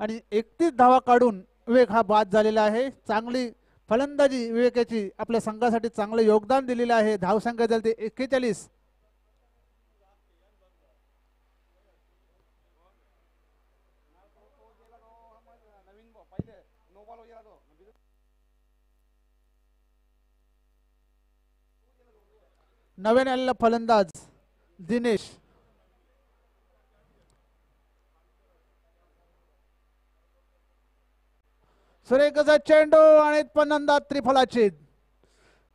आणि 31 धावा काढून विवेक हा बाद झालेला आहे. चांगली फलंदाजी विवेकाची आपल्या संघासाठी चांगलं योगदान दिलेलं आहे. धावसंख्या झाली ते 41. नवीन आलेला फलंदाज दिनेश. सुरेख असा चेंडू आणि फलंदाज त्रिफलाचीत.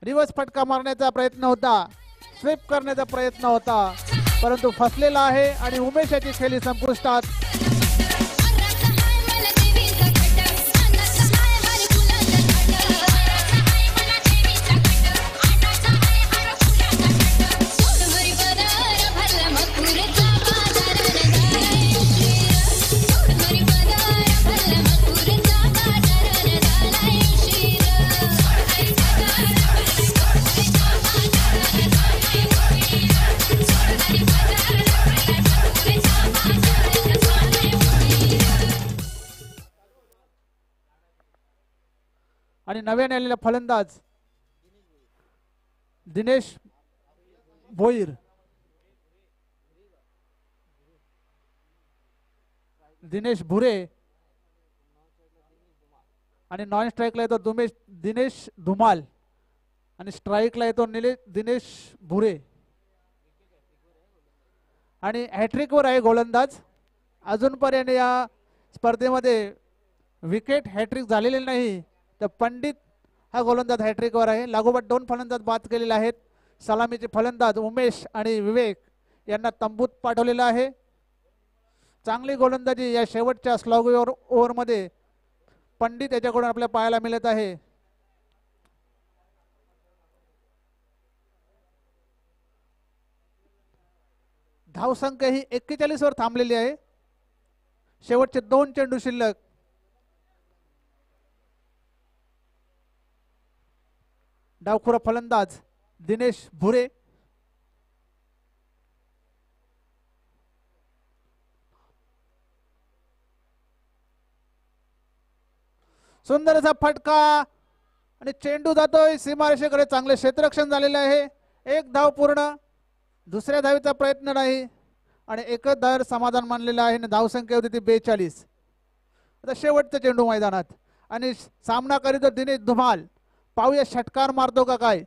रिवर्स फटका मारण्याचा प्रयत्न होता, स्वीप करण्याचा प्रयत्न होता, परंतु फसलेला आहे आणि उमेश याची खेळी संपुष्टात. आणि नव्याने आलेला फलंदाज दिनेश भोईर. दिनेश भुरे आणि नॉन स्ट्राईकला येतो दिनेश धुमाल आणि स्ट्राईकला येतो दिनेश भुरे. आणि हॅट्रिकवर आहे गोलंदाज. अजूनपर्यंत या स्पर्धेमध्ये विकेट हॅट्रिक झालेली नाही. तर पंडित हा गोलंदाज हॅट्रिकवर आहे. लागोपाठ 2 फलंदाज बाद केलेले आहेत. सलामीचे फलंदाज उमेश आणि विवेक यांना तंबूत पाठवलेला आहे. चांगली गोलंदाजी या शेवटच्या स्लॉग ओव्हरमध्ये पंडित याच्याकडून आपल्या पाहायला मिळत आहे. धावसंख्या ही 41 वर थांबलेली आहे. शेवटचे 2 चेंडू शिल्लक. डावखुरा फलंदाज दिनेश भुरे. सुंदर असा फटका आणि चेंडू जातोय सीमारेषेकडे. चांगले क्षेत्ररक्षण झालेले आहे. 1 धाव पूर्ण. दुसऱ्या धावेचा प्रयत्न नाही आणि एकच धावेवर समाधान मानलेलं आहे. धावसंख्या होती ती 42. आता शेवटचा चेंडू मैदानात आणि सामना करीत दिनेश धुमाल. पाहूया षटकार मारतो का काय.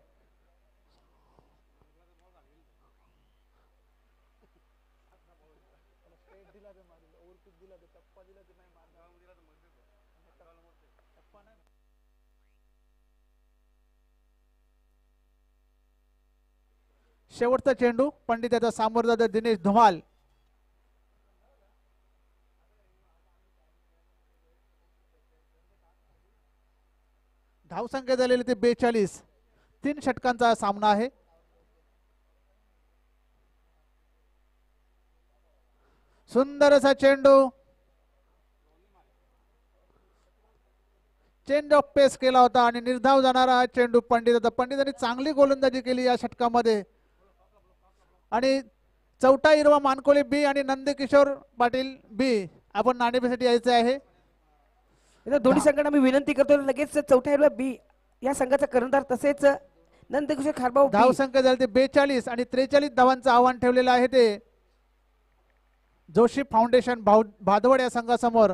शेवटचा चेंडू पंडित याचा सामोर जातो दिनेश धुमाल. धावसंख्या झालेली ते 42. 3 षटकांचा सामना आहे. सुंदर असा चेंडू. चेंज ऑफ पेस केला होता आणि निर्धाव जाणारा चेंडू पंडितांनी चांगली गोलंदाजी केली या षटकामध्ये. आणि चौथा हिरवा मानकोली बी आणि नंदकिशोर पाटील बी आपण नाणेफेसाठी यायचे आहे. दोन्ही संघांना मी विनंती करतो लगेच चौथ्या हिरवा बी या संघाचा कर्णधार तसेच नंदकिशोर खारभाऊ. धावसंख्या झाली ते 42 आणि 43 धावांचं आव्हान ठेवलेलं आहे ते जोशी फाउंडेशन भादवड या संघासमोर.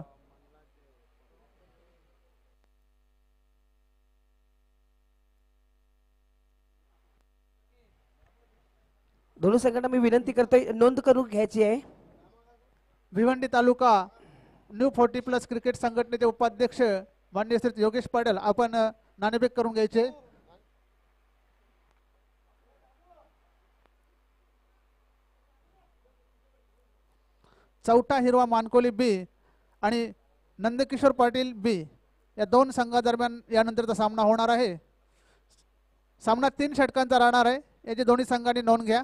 दोन्ही संघांना मी विनंती करतोय नोंद करून घ्यायची आहे. भिवंडी तालुका न्यू 40+ क्रिकेट संघटनेचे उपाध्यक्ष माननीय श्री योगेश पाटील आपण नाणेफेक करून घ्यायचे. चौथा हिरवा मानकोली बी आणि नंदकिशोर पाटील बी या 2 संघादरम्यान यानंतरचा सामना होणार आहे. सामना 3 षटकांचा राहणार आहे. याची दोन्ही संघांनी नोंद घ्या.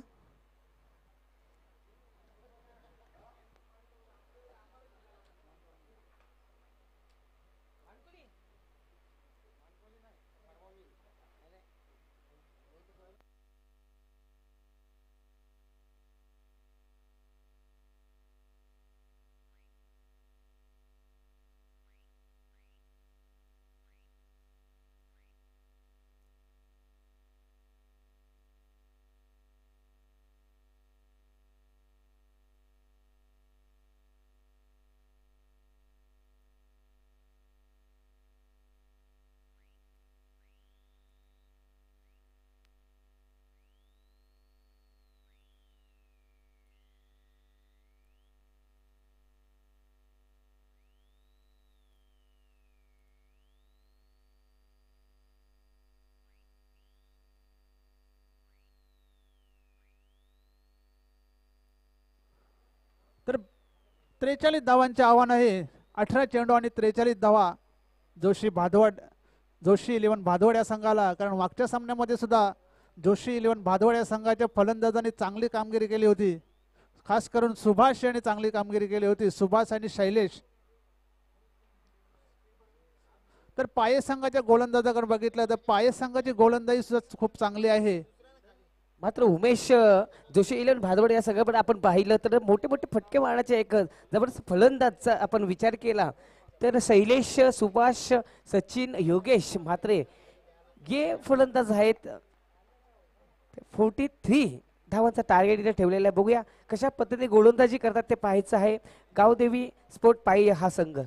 43 धावांचे आव्हान आहे. 18 चेंडू आणि 43 धावा जोशी 11 भादवड या संघाला. कारण मागच्या सामन्यामध्ये सुद्धा जोशी 11 भादवड या संघाच्या फलंदाजांनी चांगली कामगिरी केली होती. खास करून सुभाष यांनी चांगली कामगिरी केली होती. सुभाष आणि शैलेश. तर पाये संघाच्या गोलंदाजाकडे बघितलं तर पाये संघाची गोलंदाजी सुद्धा खूप चांगली आहे. मात्र उमेश जोशी 11 भादवड या सगळ्याकडे आपण पाहिलं तर मोठे मोठे फटके मारण्याचे एक जबरदस्त फलंदाजचा आपण विचार केला तर शैलेश, सुभाष, सचिन, योगेश म्हात्रे हे फलंदाज आहेत. 43 धावांचा टार्गेट इथे ठेवलेला आहे. बघूया कशा पद्धतीने गोलंदाजी करतात ते पाहायचं आहे. गावदेवी स्पोर्ट पाई हा संघ.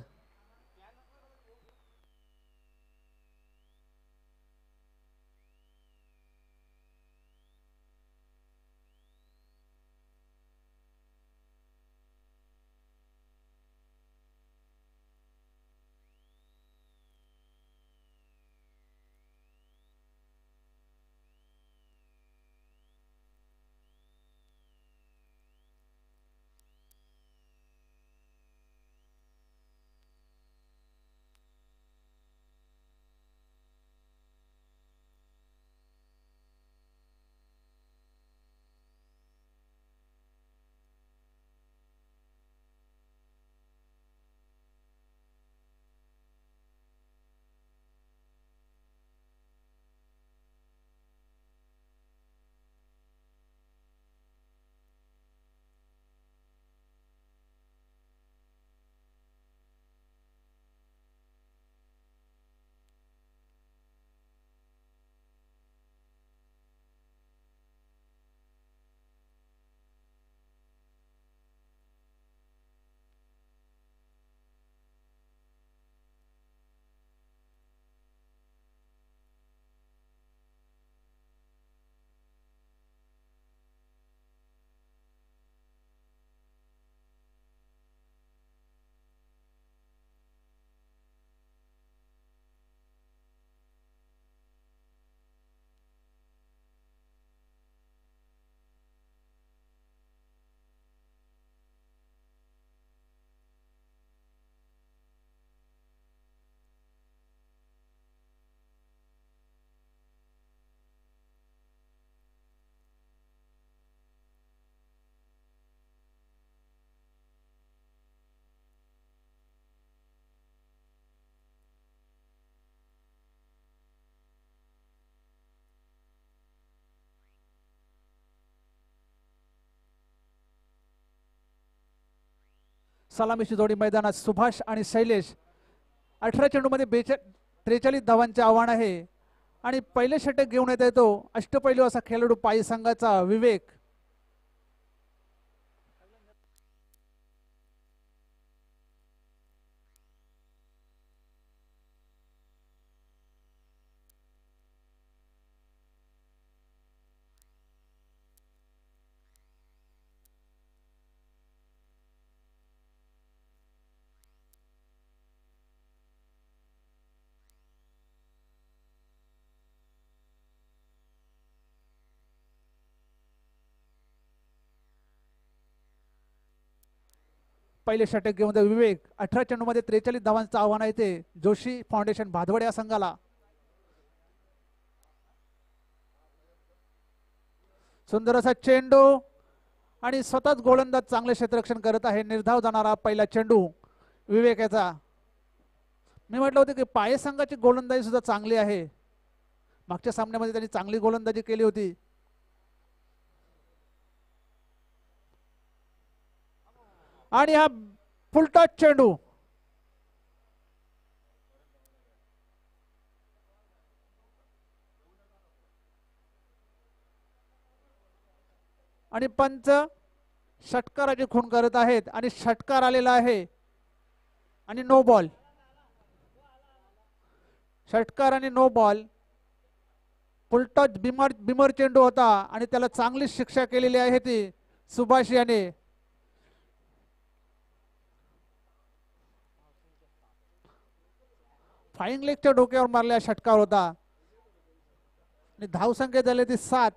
सलामीची जोडी मैदानात सुभाष आणि शैलेश. 18 चेंडूमध्ये 43 धावांचे आव्हान आहे. आणि पहिले षटक घेऊन येत येतो अष्टपैलू असा खेळाडू पायी संघाचा विवेक. पहिले षटक घेऊन विवेक. 18 चेंडूमध्ये 43 धावांचं आव्हान आहे ते जोशी फाउंडेशन भादवड या संघाला. सुंदर असा चेंडू आणि स्वतःच गोलंदाज चांगले क्षेत्ररक्षण करत आहे. निर्धाव जाणारा पहिला चेंडू विवेक याचा. मी म्हटलं होतं की पाये संघाची गोलंदाजी सुद्धा चांगली आहे. मागच्या सामन्यामध्ये त्यांनी चांगली गोलंदाजी केली होती. आणि हा फुलटॉस चेंडू आणि पंच षटकाराची खूण करत आहेत आणि षटकार आलेला आहे आणि नो बॉल. षटकार आणि नो बॉल. फुलटॉस बिमर चेंडू होता आणि त्याला चांगली शिक्षा केलेली आहे ती सुभाष याने. फाईंग लेगच्या डोक्यावर मारलेला षटकार होता आणि धावसंख्या झाली ती 7.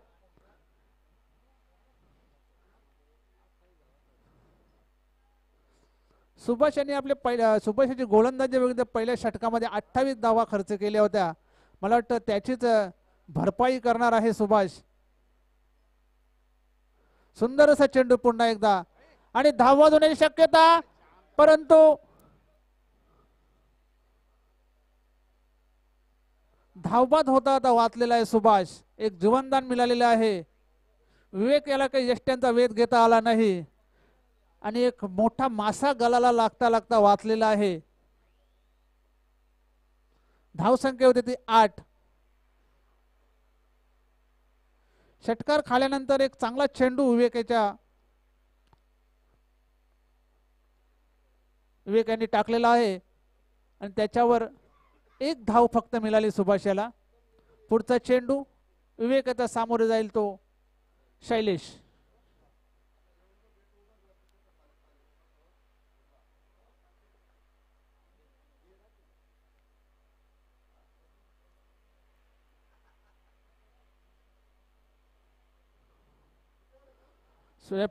सुभाष यांनी आपले सुभाषाची गोलंदाजी विरुद्ध पहिल्या षटकामध्ये 28 धावा खर्च केल्या होत्या. मला वाटतं त्याचीच भरपाई करणार आहे सुभाष. सुंदर असा चेंडू पुन्हा एकदा आणि धावा होण्याची शक्यता, परंतु धावबाद होता आता वाचलेला आहे सुभाष. एक जीवनदान मिळालेलं आहे. विवेक याला काही यष्ट्यांचा वेध घेता आला नाही आणि एक मोठा मासा गलाला लागता लागता वाचलेला आहे. धावसंख्या होती ती 8. षटकार खाल्यानंतर एक चांगला चेंडू विवेकांनी टाकलेला आहे आणि त्याच्यावर एक धाव फक्त मिळाली सुभाष याला. पुढचा चेंडू विवेकाचा सामोरे जाईल तो शैलेश.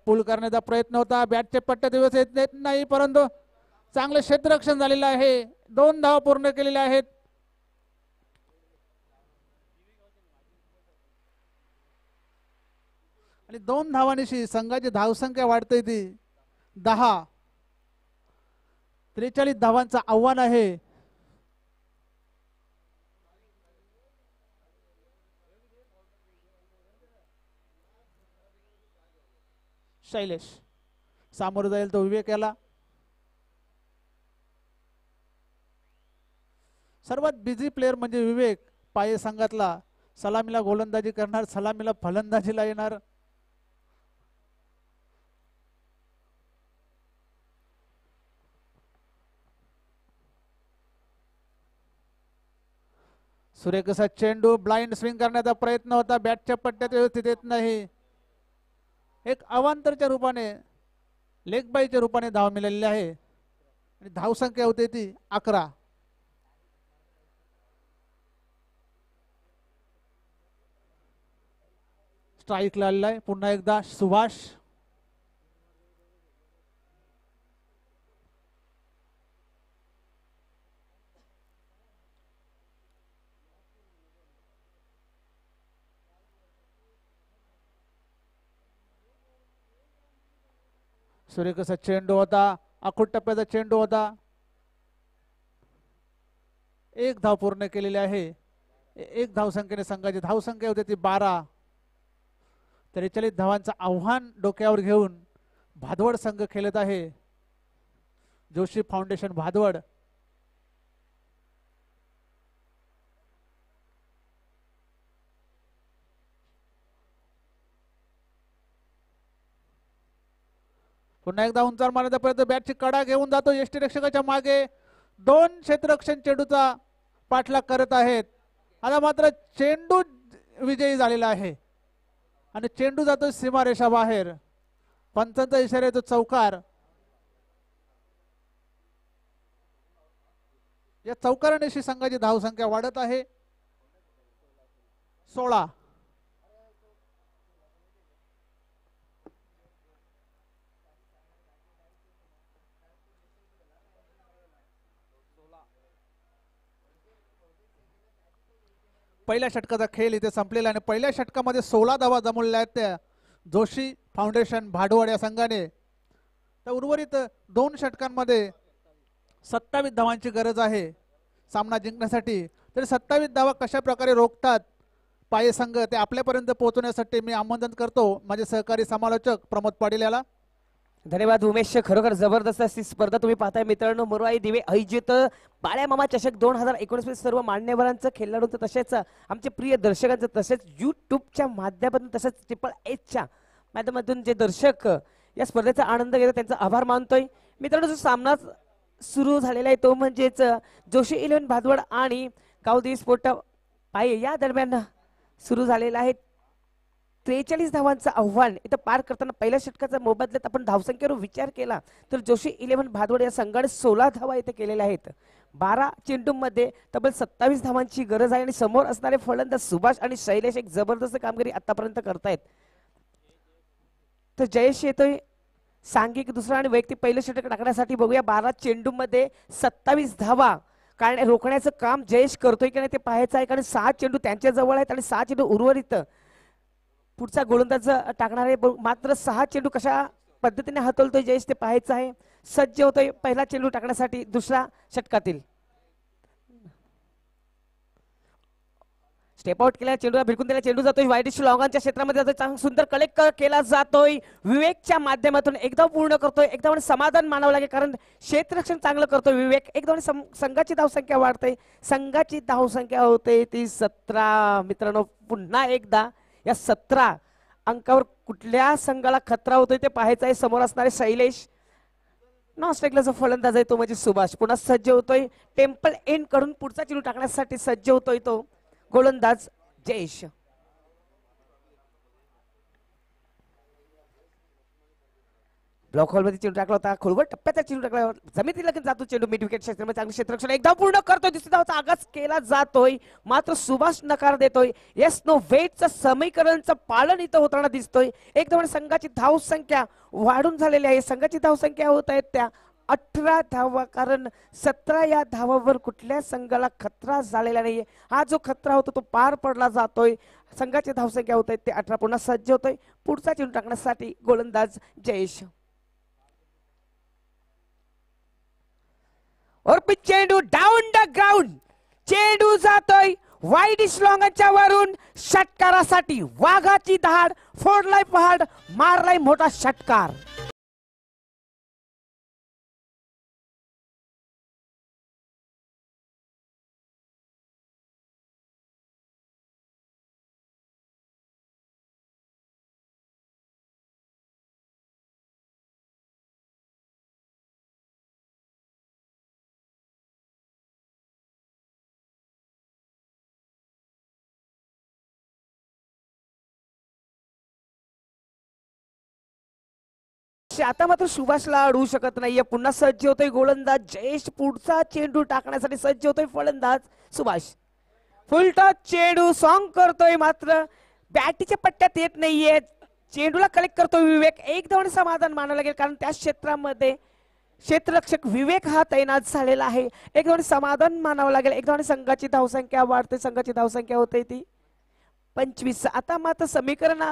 पूल करण्याचा प्रयत्न होता. बॅटचे पट्टे दिवस येत नाही, परंतु चांगलं क्षेत्ररक्षण झालेलं आहे. 2 धावा पूर्ण केलेल्या आहेत. आणि 2 धावांशी संघाची धावसंख्या वाढते ती 10. 43 धावांचं आव्हान आहे. शैलेश सामोरं जाईल तो विवेक याला. सर्वात बिझी प्लेअर म्हणजे विवेक. पाये संघातला सलामीला गोलंदाजी करणार, सलामीला फलंदाजीला येणार. सुरेख असा चेंडू ब्लाइंड स्विंग करण्याचा प्रयत्न होता. बॅटच्या पट्ट्यात व्यवस्थित येत नाही. एक अवांतरच्या रूपाने लेग बायच्या रूपाने धाव मिळालेली आहे आणि धावसंख्या होते ती 11. स्ट्राईक लागलेला आहे पुन्हा एकदा सुभाष. सुरेख असा चेंडू होता. आखूड टप्प्याचा चेंडू होता. 1 धाव पूर्ण केलेली आहे. 1 धावसंख्येने संघाची धावसंख्या होती ती 12. 43 धावांचं आव्हान डोक्यावर घेऊन भादवड संघ खेळत आहे. जोशी फाउंडेशन भादवड. पुन्हा एकदा उंचावर मारण्याचा प्रयत्न. बॅटची कडा घेऊन जातो यष्टीरक्षकाच्या मागे. 2 क्षेत्ररक्षण चेंडूचा पाठलाग करत आहेत. आता मात्र चेंडू विजयी झालेला आहे आणि चेंडू जातो सीमारेषा बाहेर. पंचांचा इशारा येतो चौकार. या चौकारानेशी संघाची धावसंख्या वाढत आहे 16. पहिल्या षटकाचा खेळ इथे संपलेला आणि पहिल्या षटकामध्ये 16 धावा जमवलेल्या आहेत त्या जोशी फाउंडेशन भाडवड या संघाने. तर उर्वरित 2 षटकांमध्ये 27 धावांची गरज आहे सामना जिंकण्यासाठी. तर 27 धावा कशा प्रकारे रोखतात पाये संघ ते आपल्यापर्यंत पोहोचवण्यासाठी मी आमंत्रण करतो माझे सहकारी समालोचक प्रमोद पाटील याला. धन्यवाद उमेश. खरोखर जबरदस्त अशी स्पर्धा तुम्ही पाहताय मित्रांनो. मुरवाई दिवे आयोजित बाळ्या मामा चषक 2019 सर्व मान्यवरांचं, खेळाडूंचं, तसेच आमचे प्रिय दर्शकांचं, तसेच युट्यूबच्या माध्यमातून, तसेच TRIPLE-Hच्या माध्यमातून जे दर्शक या स्पर्धेचा आनंद घेतात त्यांचा आभार मानतोय. मित्रांनो जो सामना सुरू झालेला आहे तो म्हणजेच जोशी 11 भादवड आणि गावदेवी स्पोर्ट पाये या दरम्यान सुरू झालेला आहे. 43 धावांचं आव्हान इथं पार करताना पहिल्या षटकाचा मोबदल्यात आपण धावसंख्येवर विचार केला तर जोशी 11 भादवड या संघाने 16 धावा इथे केलेल्या आहेत. 12 चेंडूंमध्ये तब्बल 27 धावांची गरज आहे आणि समोर असणारे फलंदाज सुभाष आणि शैलेश एक जबरदस्त कामगिरी आतापर्यंत करतायत. तर जयेश येतोय सांघिक दुसरा आणि वैयक्तिक पहिलं षटक टाकण्यासाठी बघूया. 12 चेंडूमध्ये 27 धावा कारण रोखण्याचं काम जयेश करतोय की नाही ते पाहायचं आहे. कारण 6 चेंडू त्यांच्या जवळ आहेत आणि 6 चेंडू उर्वरित पुढचा गोलंदाज टाकणार आहे. मात्र 6 चेंडू कशा पद्धतीने हातवतोय जयेश ते पाहायचं आहे. सज्ज होतोय पहिला चेंडू टाकण्यासाठी दुसऱ्या षटकातील. स्टेप आउट केला, चेंडूला भिरकून दिला, चेंडू जातोय वाईडिश लॉंगांच्या क्षेत्रामध्ये जातोय. चांगला सुंदर कलेक्ट केला जातोय विवेकच्या माध्यमातून. एकदा पूर्ण करतोय, एकदा समाधान मानावं लागेल कारण क्षेत्ररक्षण चांगलं करतोय विवेक. एकदा संघाची धावसंख्या वाढते, संघाची धावसंख्या होते ती 17. मित्रांनो पुन्हा एकदा या 17 अंकावर कुठल्या संघाला खतरा होतोय ते पाहायचं आहे. समोर असणारे शैलेश, नॉस्ट्रेकला जो फलंदाज आहे तो म्हणजे सुभाष पुन्हा सज्ज होतोय. टेम्पल एंड कडून पुढचा चेंडू टाकण्यासाठी सज्ज होतोय तो गोलंदाज जयेश. ब्लॉक हॉल मध्ये चेंडू टाकला होता, खोलवर टप्प्याचा चेंडू टाकला, जमिनीत लगेच जातो चेंडू मिड विकेट क्षेत्रामध्ये. चांगलं क्षेत्ररक्षण एकदा पूर्ण करतोय, दुसरी धावाचा आगाज केला जातोय मात्र सुभाष नकार देतोय. येस नो वेटचं समीकरणचं पालन इथं होताना दिसतोय. एकदम संघाची धावसंख्या वाढून झालेली आहे. संघाची धावसंख्या होत आहेत त्या 18 धावा कारण 17 या धावावर कुठल्या संघाला खतरा झालेला नाहीये. हा जो खतरा होतो तो पार पडला जातोय. संघाची धावसंख्या होत आहेत ते 18. पुन्हा सज्ज होतोय पुढचा चेंडू टाकण्यासाठी गोलंदाज जयेश. और चेंडू डाऊन द ग्राउंड, चेंडू जातोय वाईडिश लॉंगांच्या वरून षटकारासाठी. वाघाची धाड फोडलाय पहाड, मारलाय मोठा षटकार. आता मात्र सुभाषला अडवू शकत नाहीये. पुन्हा सज्ज होतोय गोलंदाज जयेश. पुढचा चेंडू टाकण्यासाठी सज्ज होतोय फलंदाज सुभाष. फुलटॉस चेंडू सॉंग करतोय मात्र बॅटीच्या पट्ट्यात येत नाहीये. चेंडूला कलेक्ट करतोय विवेक. एक धावाने समाधान मानावं लागेल कारण त्या क्षेत्रामध्ये क्षेत्ररक्षक विवेक हा तैनात झालेला आहे. एक धावाने समाधान मानावं लागेल. एक धावाने संघाची धावसंख्या वाढते, संघाची धावसंख्या होते ती 25. आता मात्र समीकरण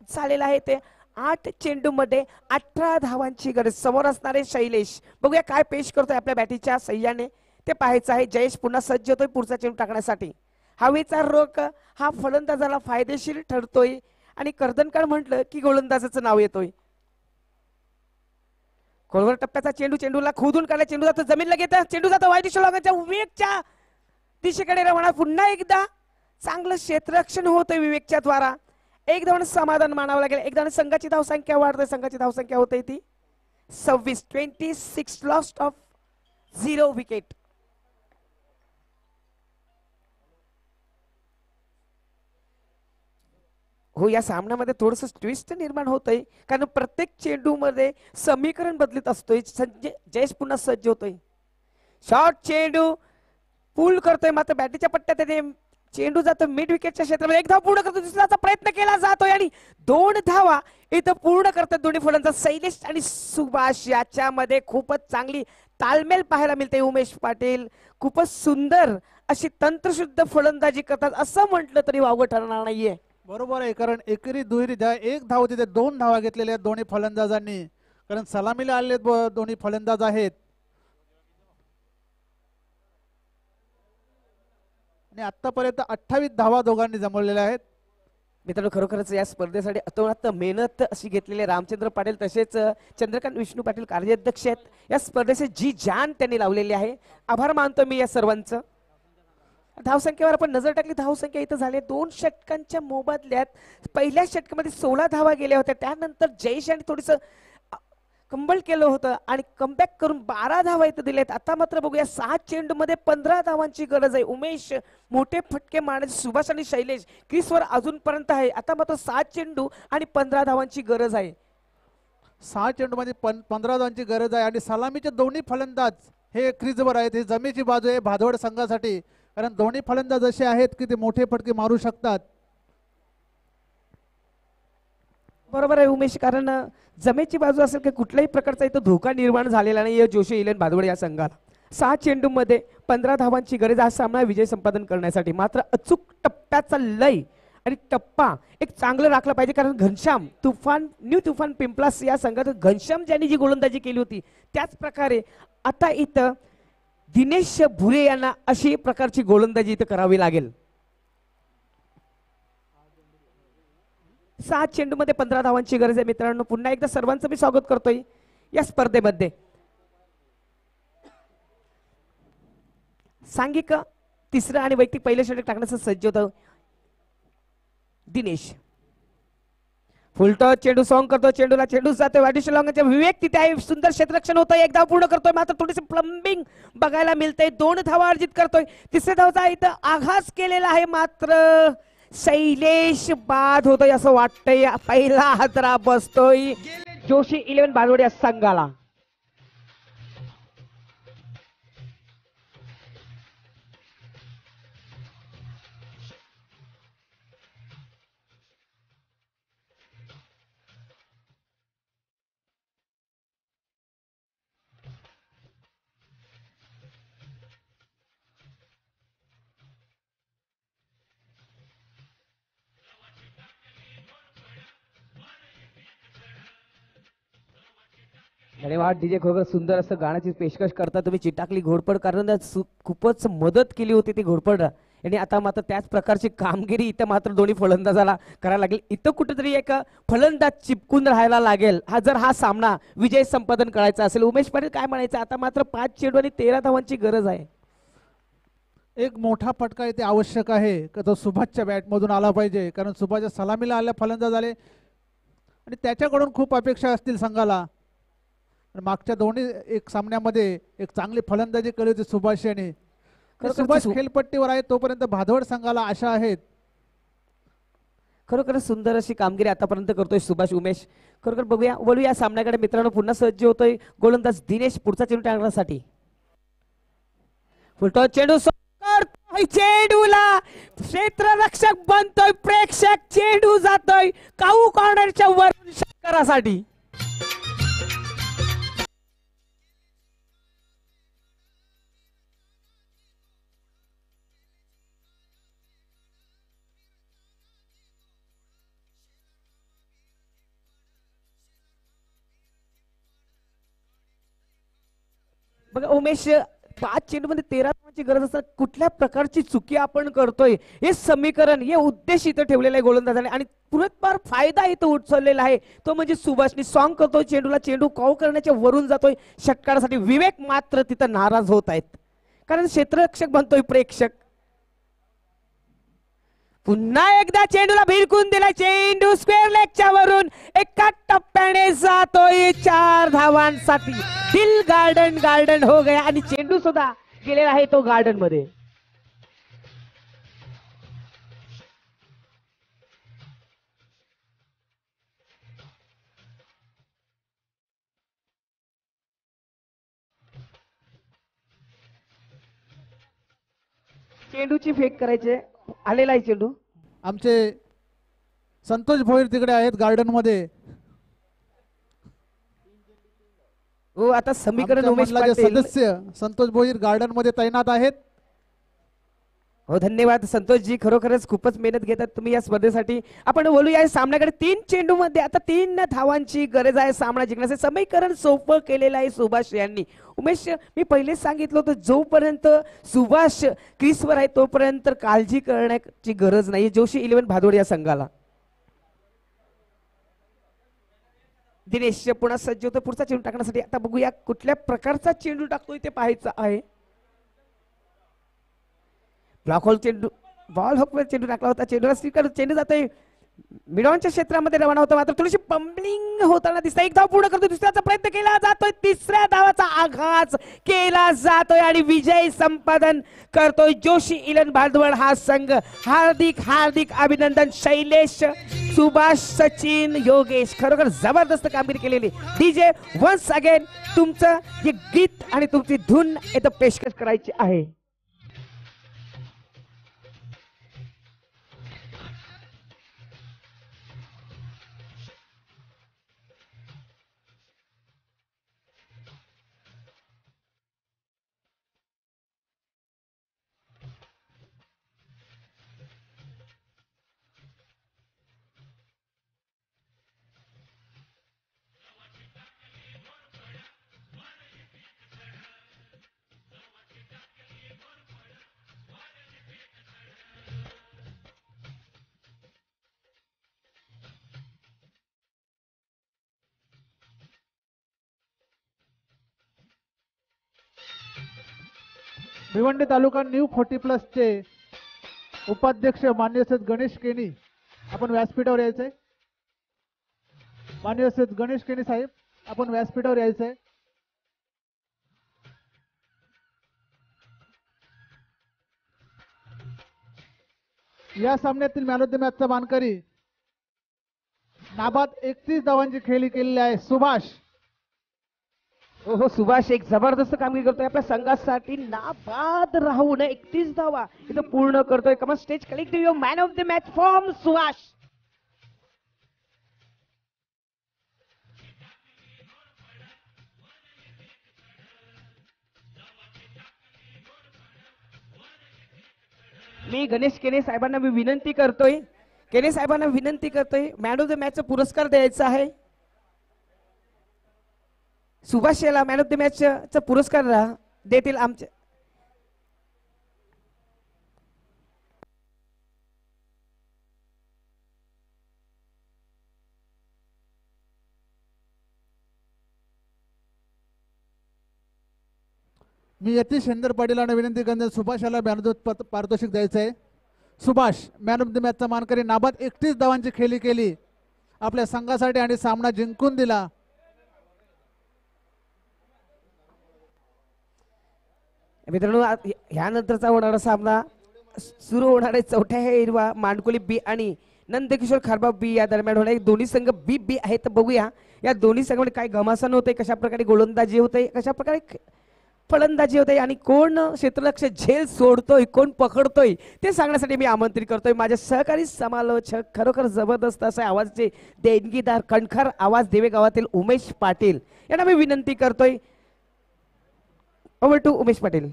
झालेलं आहे ते 8 चेंडू मध्ये 18 धावांची गरज. समोर असणारे शैलेश बघूया काय पेश करतोय आपल्या बॅटीच्या सह्याने ते पाहायचं आहे. जयेश पुन्हा सज्ज होतोय पुढचा चेंडू टाकण्यासाठी. हवेचा रोख हा फलंदाजाला फायदेशीर ठरतोय आणि कर्दनकर म्हटलं की गोलंदाजाचं नाव येतोय. खोलवर टप्प्याचा चेंडू, चेंडूला खोदून काढला, चेंडू जातो जमीनला घेता, चेंडू जातो वाईडिश लॉंगांच्या विवेकच्या दिशेकडे रवाना. पुन्हा एकदा चांगलं क्षेत्ररक्षण होतंय विवेकच्या द्वारा. एक धावाने समाधान मानावं लागेल. एक धावाने संघाची धावसंख्या वाढते, संघाची धावसंख्या होते ती 26. 26 लॉस्ट ऑफ 0 विकेट. हो या सामन्यामध्ये थोडस ट्विस्ट निर्माण होतंय कारण प्रत्येक चेंडू मध्ये समीकरण बदलत असतोय. जयेश पुन्हा सज्ज होतोय. शॉर्ट चेंडू पूल करतोय मात्र बॅटीच्या पट्ट्यात येते. चेंडू जातो मिड विकेटच्या क्षेत्रामध्ये. एक धाव पूर्ण करतो, दुसऱ्याचा प्रयत्न केला जातोय आणि 2 धावा इथं पूर्ण करतात दोन्ही फलंदाज शैलेश आणि सुभाष. याच्यामध्ये खूपच चांगली तालमेल पाहायला मिळते. उमेश पाटील खूपच सुंदर अशी तंत्रशुद्ध फलंदाजी करतात असं म्हटलं तरी वावगं ठरणार नाहीये. बरोबर आहे कारण एकेरी दुहेरी एक धाव तिथे 2 धावा घेतलेल्या आहेत दोन्ही फलंदाजांनी कारण सलामीला आलेले दोन्ही फलंदाज आहेत. आणि आतापर्यंत 28 धावा दोघांनी जमवलेल्या आहेत. मित्रांनो खरोखरच या स्पर्धेसाठी अतोनात मेहनत अशी घेतलेली रामचंद्र पाटील तसेच चंद्रकांत विष्णू पाटील कार्याध्यक्ष आहेत. या स्पर्धेचे जी जान त्यांनी लावलेली आहे. आभार मानतो मी या सर्वांचं. धावसंख्येवर आपण नजर टाकली. धावसंख्या इथं झाली 2 षटकांच्या मोबदल्यात पहिल्या षटकामध्ये 16 धावा गेल्या होत्या. त्यानंतर जयेश यांनी थोडस कंबल केलं होतं आणि कमबॅक करून 12 धावा इथं दिलेत. आता मात्र बघूया 6 चेंडू मध्ये 15 धावांची गरज आहे. उमेश मोठे फटके मारण्याचे, सुभाष आणि शैलेश क्रीजवर अजूनपर्यंत आहे. आता मात्र 7 चेंडू आणि 15 धावांची गरज आहे. 6 चेंडू मध्ये 15 धावांची गरज आहे आणि सलामीचे दोन्ही फलंदाज हे क्रीजवर आहेत. ही जमेची बाजू आहे भादवड संघासाठी कारण दोन्ही फलंदाज असे आहेत की ते मोठे फटके मारू शकतात. बरोबर आहे उमेश, कारण जमेची बाजू असेल की कुठल्याही प्रकारचा इथं धोका निर्माण झालेला नाही जोशी इलेव्हन भादवड या संघाला. 6 चेंडूमध्ये 15 धावांची गरज हा सामना विजय संपादन करण्यासाठी. मात्र अचूक टप्प्याचा लय आणि टप्पा एक चांगलं राखलं पाहिजे, कारण घनश्याम तुफान न्यू तुफान पिंपलास या संघात घनश्याम ज्यांनी जी गोलंदाजी केली होती त्याच प्रकारे आता इथं दिनेश भुरे यांना अशी प्रकारची गोलंदाजी इथं करावी लागेल. 6 चेंडूमध्ये 15 धावांची गरज आहे मित्रांनो. पुन्हा एकदा सर्वांचं मी स्वागत करतोय या स्पर्धेमध्ये. सांघिक तिसरं आणि वैयक्तिक पहिलं षटक टाकण्याचं सज्ज होतं दिनेश. फुलटॉस चेंडू सॉंग करतो, चेंडूला चेंडू जातोय वाढीशी लॉंगच्या विवेक तिथे आहे, सुंदर क्षेत्ररक्षण होतंय, एकदा पूर्ण करतोय मात्र थोडीशी प्लंबिंग बघायला मिळते. 2 धावा अर्जित करतोय. तिसऱ्या धावचा इथं आघात केलेला आहे मात्र शैलेश बाद होतोय असं वाटतंय. पहिला हादरा बसतोय जोशी इलेव्हन भादवड या संघाला. धन्यवाद डीजे, खरोखर सुंदर असं गाण्याची पेशकश करता तुम्ही चिटाकली घोडपड, कारण खूपच मदत केली होती ती घोडपड आणि आता मात्र त्याच प्रकारची कामगिरी इथं मात्र दोन्ही फलंदाजाला करायला लागेल. इथं कुठेतरी एक फलंदाज चिपकून राहायला लागेल जर हा सामना विजय संपादन करायचा असेल. उमेश पाटील काय म्हणायचं, आता मात्र 5 चेंडू आणि 13 धावांची गरज आहे. एक मोठा फटका इथे आवश्यक आहे का तो सुभाषच्या बॅटमधून आला पाहिजे, कारण सुभाषच्या सलामीला आल्या फलंदाज आले आणि त्याच्याकडून खूप अपेक्षा असतील संघाला. मागच्या दोन्ही एक सामन्यामध्ये एक चांगली फलंदाजी केली होती सुभाष यांनी. सुभाष खेळपट्टीवर आहे तोपर्यंत भादवड संघाला आशा आहेत. खरोखर सुंदर अशी कामगिरी आतापर्यंत करतोय सुभाष. उमेश खरोखर बघूया, वळूया या सामन्याकडे मित्रांनो. पुन्हा सज्ज होतोय गोलंदाज दिनेश पुढचा चेंडू टाकण्यासाठी. फुलटॉस चेंडू करतोय, चेंडूला क्षेत्ररक्षक बनतोय प्रेक्षक, चेंडू जातोय काऊ कॉर्नरच्या वरून षटकारासाठी. बघा उमेश, 5 चेंडूमध्ये 13 धावांची गरज असतात. कुठल्या प्रकारची चुकी आपण करतोय हे समीकरण, हे उद्देश इथं ठेवलेला आहे गोलंदाजाने आणि पुरस्कार फायदा इथं उचललेला आहे तो म्हणजे सुभाषनी. सॉंग करतोय चेंडूला, चेंडू काऊ करण्याच्या वरून जातोय षटकारासाठी. विवेक मात्र तिथं नाराज होत आहेत, कारण क्षेत्ररक्षक बनतोय प्रेक्षक. पुन्हा एकदा चेंडूला भिरकून दिला, चेंडू स्क्वेअर लेगच्या वरून एका टप्प्याने जातोय 4 धावांसाठी. दिल गार्डन गार्डन हो गया आणि चेंडू सुद्धा गेलेला आहे तो गार्डन मध्ये. चेंडूची फेक करायचे, आलेला आहे चेंडू. आमचे संतोष भोईर तिकडे आहेत गार्डन मध्ये. हो, आता समीकरण उमेश पाटील सदस्य संतोष भोईर गार्डन मध्ये तैनात आहेत. हो, धन्यवाद संतोषजी, खरोखरच खूपच मेहनत घेतात तुम्ही या स्पर्धेसाठी. आपण बोलूया या सामन्याकडे. 3 चेंडू मध्ये आता 3 धावांची गरज आहे सामना जिंकण्याचे. समीकरण सोपं केलेलं आहे सुभाष यांनी. उमेश, मी पहिलेच सांगितलं होतं, जोपर्यंत सुभाष क्रीसवर आहे तोपर्यंत काळजी करण्याची गरज नाही जोशी इलेव्हन भादवड या संघाला. दिनेश पुन्हा सज्ज होतो पुढचा चेंडू टाकण्यासाठी. आता बघूया कुठल्या प्रकारचा चेंडू टाकतोय ते पाहायचं आहे. ब्लॉक होल चेंडू, बॉल हॉकवर चेंडू टाकला होता, चेंडूला स्वीकार, चेंडू जातोय मिडॉनच्या क्षेत्रामध्ये रवाना होता मात्र थोडीशी पंबलिंग होताना दिसतंय. एक धाव पूर्ण करतो, दुसऱ्याचा प्रयत्न केला जातोय, तिसऱ्या धावाचा आघात केला जातोय आणि विजय संपादन करतोय जोशी इलेव्हन भादवड हा संघ. हार्दिक हार्दिक अभिनंदन शैलेश, सुभाष, सचिन, योगेश, खरोखर जबरदस्त कामगिरी केलेली. डीजे वन्स अगेन तुमचं हे गीत आणि तुमची धून इथं पेशकश करायची आहे. भिवंडी तालुका न्यू 40+ चे उपाध्यक्ष माननीय श्री गणेश केनी आपण व्यासपीठावर यायचंय. माननीय श्री गणेश केनी साहेब आपण व्यासपीठावर यायचंय. या सामन्यातील मॅन ऑफ द मॅचचा मानकरी नाबाद 31 धावांची खेळी केलेली आहे सुभाष. हो सुभाष एक जबरदस्त कामगिरी करतोय आपल्या संघासाठी. नाबाद राहून 31 धावा इथं पूर्ण करतोय. कमा stage collective man of the match from Subhash. मी गणेश केने साहेबांना विनंती करतोय मॅन ऑफ द मॅचचा पुरस्कार द्यायचा आहे. सुभाष याला मॅन ऑफ द मॅचचा पुरस्कार देतील आमच्या. मी यतीश शेंदर पाटीलांना विनंती करतो सुभाष याला मॅन ऑफ द पारितोषिक द्यायचं आहे. सुभाष मॅन ऑफ द मॅचचा मानकरी नाबाद 31 धावांची खेळी केली आपल्या संघासाठी आणि सामना जिंकून दिला. मित्रांनो ह्यानंतरचा होणारा सामना सुरू होणार आहे. चौथ्या हिरवा मांडकोली बी आणि नंदकिशोर खारबाब बी या दरम्यान होणार. दोन्ही संघ बी बी आहेत. तर बघूया या दोन्ही संघामध्ये काय घमासान होते, कशा प्रकारे गोलंदाजी होते, कशा प्रकारे फलंदाजी होते आणि कोण क्षेत्रलक्ष झेल सोडतोय, कोण पकडतोय ते सांगण्यासाठी मी आमंत्रित करतोय माझ्या सहकारी समालोचक, खरोखर जबरदस्त असे आवाजचे देणगीदार, कणखर आवाज देवे गावातील उमेश पाटील यांना मी विनंती करतोय. Over to Umesh Patil.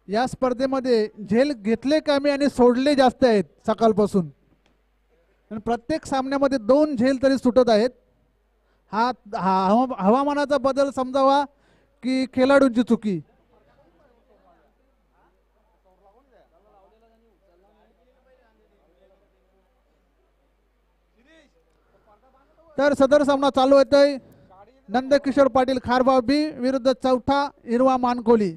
या स्पर्धेमध्ये झेल घेतले कमी आणि सोडले जास्त आहेत सकाळपासून. प्रत्येक सामन्यामध्ये 2 झेल तरी सुटत आहेत. हा हवामानाचा बदल समजावा की खेळाडूंची चुकी. तर सदर सामना चालू होतोय. नंदकिशोर पाटील खारबाव बी विरुद्ध चौथा हिरवा मानकोली.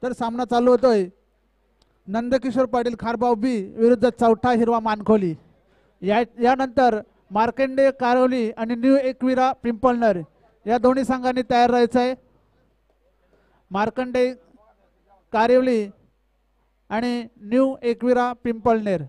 तर सामना चालू होतोय. नंदकिशोर पाटील खारबाव बी विरुद्ध चौथा हिरवा मानखोली. यानंतर मार्कंडे कारोली आणि न्यू एकविरा पिंपळनेर या दोन्ही संघांनी तयार राहायचं आहे. मार्कंडे कारिवली आणि न्यू एकविरा पिंपळनेर